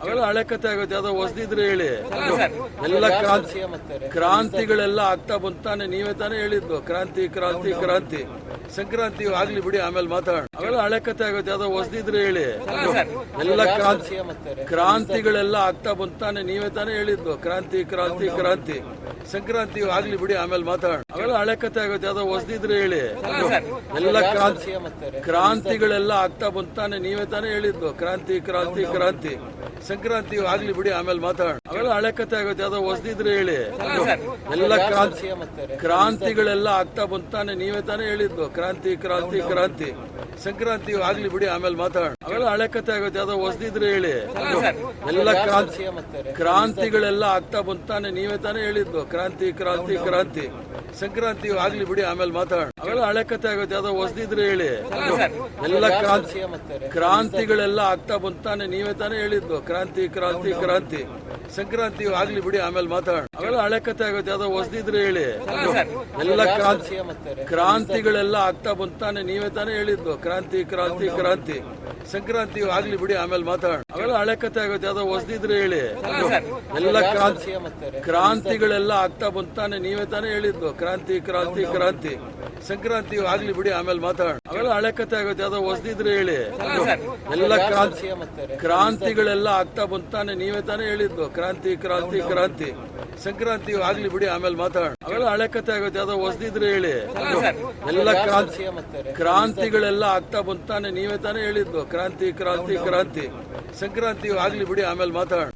ಅವೆಲ್ಲ ಹಳೆ ಕತೆ ಆಗುತ್ತೆ. ಯಾವ್ದೋ ಹೊಸದಿದ್ರೆ ಹೇಳಿ. ಎಲ್ಲ ಕ್ರಾಂತಿಗಳೆಲ್ಲ ಆಗ್ತಾ ಬಂತಾನೆ. ನೀವೇ ತಾನೇ ಹೇಳಿದ್ದು ಕ್ರಾಂತಿ ಕ್ರಾಂತಿ ಕ್ರಾಂತಿ. ಸಂಕ್ರಾಂತಿ ಆಗ್ಲಿ ಬಿಡಿ, ಆಮೇಲೆ ಮಾತಾಡೋಣ. ಅವೆಲ್ಲ ಹಳೆ ಕತೆ ಆಗುತ್ತೆ. ಯಾವ್ದೋ ಹೊಸದಿದ್ರೆ ಹೇಳಿ. ಎಲ್ಲ ಕ್ರಾಂತಿಗಳೆಲ್ಲ ಆಗ್ತಾ ಬಂತಾನೆ. ನೀವೇ ತಾನೇ ಹೇಳಿದ್ದು ಕ್ರಾಂತಿ ಕ್ರಾಂತಿ ಕ್ರಾಂತಿ. ಸಂಕ್ರಾಂತಿ ಆಗ್ಲಿ ಬಿಡಿ, ಆಮೇಲೆ ಮಾತಾಡೋಣ. ಅವೆಲ್ಲ ಹಳೆ ಕತೆ ಆಗುತ್ತೆ. ಯಾವ್ದೋ ಹೊಸದಿದ್ರೆ ಹೇಳಿ. ಎಲ್ಲ ಕ್ರಾಂತಿಗಳೆಲ್ಲ ಆಗ್ತಾ ಬಂತಾನೆ. ನೀವೇ ತಾನೇ ಹೇಳಿದ್ದು ಕ್ರಾಂತಿ ಕ್ರಾಂತಿ ಕ್ರಾಂತಿ. ಸಂಕ್ರಾಂತಿ ಆಗ್ಲಿ ಬಿಡಿ, ಆಮೇಲೆ ಮಾತಾಡೋಣ. ಅವೆಲ್ಲ ಹಳೆ ಕತೆ ಆಗುತ್ತೆ. ಯಾವ್ದೋ ಹೊಸದಿದ್ರೆ ಹೇಳಿ. ಎಲ್ಲ ಕ್ರಾಂತಿಗಳೆಲ್ಲ ಆಗ್ತಾ ಬಂತಾನೆ. ನೀವೇ ತಾನೇ ಹೇಳಿದ್ದು ಕ್ರಾಂತಿ ಕ್ರಾಂತಿ ಕ್ರಾಂತಿ. ಸಂಕ್ರಾಂತಿ ಆಗ್ಲಿ ಬಿಡಿ, ಆಮೇಲೆ ಮಾತಾಡೋಣ. ಅವೆಲ್ಲ ಹಳೆ ಕತೆ ಆಗುತ್ತೆ. ಯಾವ್ದೋ ಹೊಸದಿದ್ರೆ ಹೇಳಿ. ಎಲ್ಲ ಕ್ರಾಂತಿಗಳೆಲ್ಲ ಆಗ್ತಾ ಬಂತಾನೆ. ನೀವೇ ತಾನೇ ಹೇಳಿದ್ದು ಕ್ರಾಂತಿ ಕ್ರಾಂತಿ ಕ್ರಾಂತಿ. ಸಂಕ್ರಾಂತಿ ಆಗ್ಲಿ ಬಿಡಿ, ಆಮೇಲೆ ಮಾತಾಡೋಣ. ಅವೆಲ್ಲ ಹಳೆ ಕತೆ ಆಗುತ್ತೆ. ಯಾವ್ದೋ ಹೊಸದಿದ್ರೆ ಹೇಳಿ. ಎಲ್ಲ ಕ್ರಾಂತಿಗಳೆಲ್ಲ ಆಗ್ತಾ ಬಂತಾನೆ. ನೀವೇ ತಾನೇ ಹೇಳಿದ್ದು ಕ್ರಾಂತಿ ಕ್ರಾಂತಿ ಕ್ರಾಂತಿ. ಸಂಕ್ರಾಂತಿ ಆಗ್ಲಿ ಬಿಡಿ, ಆಮೇಲೆ ಮಾತಾಡೋಣ. ಅವೆಲ್ಲ ಹಳೆ ಕತೆ ಆಗುತ್ತೆ. ಯಾವ್ದೋ ಹೊಸದಿದ್ರೆ ಹೇಳಿ. ಎಲ್ಲ ಕ್ರಾಂತಿಗಳೆಲ್ಲ ಆಗ್ತಾ ಬಂತಾನೆ. ನೀವೇ ತಾನೇ ಹೇಳಿದ್ದು ಕ್ರಾಂತಿ ಕ್ರಾಂತಿ ಕ್ರಾಂತಿ. ಸಂಕ್ರಾಂತಿ ಆಗ್ಲಿ ಬಿಡಿ, ಆಮೇಲೆ ಮಾತಾಡೋಣ. ಅವೆಲ್ಲ ಹಳೆ ಕತೆ ಆಗುತ್ತೆ. ಯಾವ್ದೋ ಹೊಸದಿದ್ರೆ ಹೇಳಿ. ಎಲ್ಲ ಕ್ರಾಂತಿಗಳೆಲ್ಲ ಆಗ್ತಾ ಬಂತಾನೆ. ನೀವೇ ತಾನೇ ಹೇಳಿದ್ದು ಕ್ರಾಂತಿ ಕ್ರಾಂತಿ ಕ್ರಾಂತಿ. ಸಂಕ್ರಾಂತಿ ಆಗ್ಲಿ ಬಿಡಿ, ಆಮೇಲೆ ಮಾತಾಡೋಣ. ಅವೆಲ್ಲ ಹಳೆ ಕತೆ ಆಗುತ್ತೆ. ಯಾವ್ದೋ ಹೊಸದಿದ್ರೆ ಹೇಳಿ. ಎಲ್ಲ ಕ್ರಾಂತಿಗಳೆಲ್ಲ ಆಗ್ತಾ ಬಂತಾನೆ. ನೀವೇ ತಾನೇ ಹೇಳಿದ್ದು ಕ್ರಾಂತಿ ಕ್ರಾಂತಿ ಕ್ರಾಂತಿ. ಸಂಕ್ರಾಂತಿ ಆಗ್ಲಿ ಬಿಡಿ, ಆಮೇಲೆ ಮಾತಾಡೋಣ. ಅವೆಲ್ಲ ಹಳೆ ಕತೆ ಆಗುತ್ತೆ. ಯಾವ್ದೋ ಹೊಸದಿದ್ರೆ ಹೇಳಿ. ಎಲ್ಲ ಕ್ರಾಂತಿಗಳೆಲ್ಲ ಆಗ್ತಾ ಬಂತಾನೆ. ನೀವೇ ತಾನೇ ಹೇಳಿದ್ದು ಕ್ರಾಂತಿ ಕ್ರಾಂತಿ ಕ್ರಾಂತಿ. ಸಂಕ್ರಾಂತಿ ಆಗ್ಲಿ ಬಿಡಿ, ಆಮೇಲೆ ಮಾತಾಡೋಣ.